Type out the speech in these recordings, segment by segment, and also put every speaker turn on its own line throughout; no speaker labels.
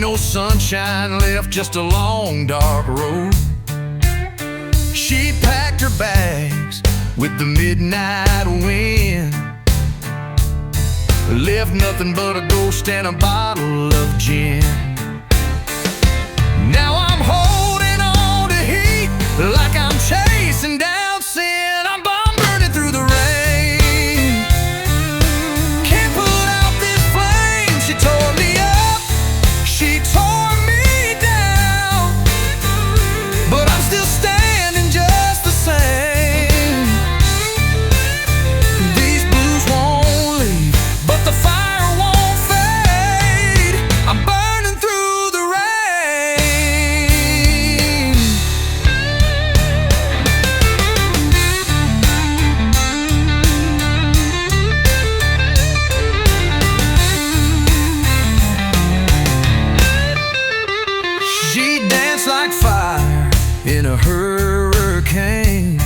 no sunshine left, just a long dark road. She packed her bags with the midnight wind, left nothing but a ghost and a bottle of gin. Now I'm holding on to heat like I'm chasing down sin. I'm burning through the rain, can't put out this flame. She tore me up, she tore me down, but I'm still standing just the same. These blues won't leave, but the fire won't fade. I'm burning through the rain. She danced like fire in a hurricane,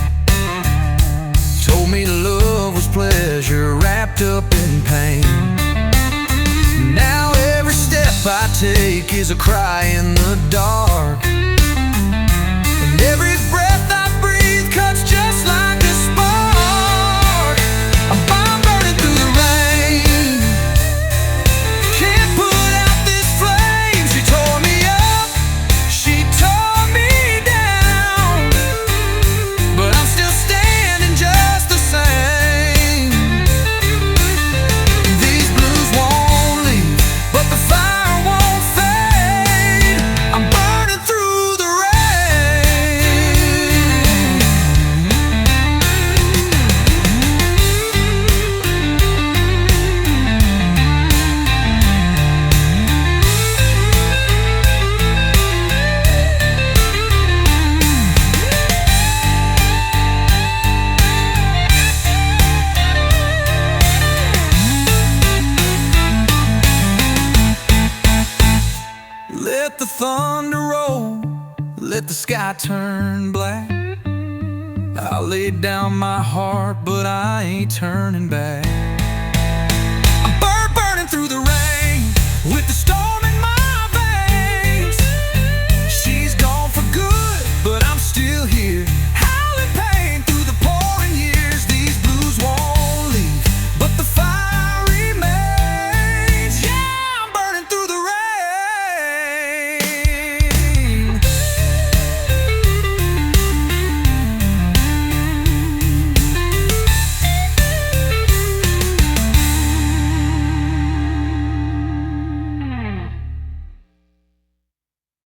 told me love was pleasure wrapped up in pain. Now every step I take is a cry in the dark, and every breath I breathe cuts just like a spark. I'm burning through the rain, can't put out this flame. She tore me up, she tore me down, but I'm still standing just the same. These blues won't leave, but the fire won't fade. I'm burning through the rain. Let the thunder roll, let the sky turn black. I laid down my heart, but I ain't turning back.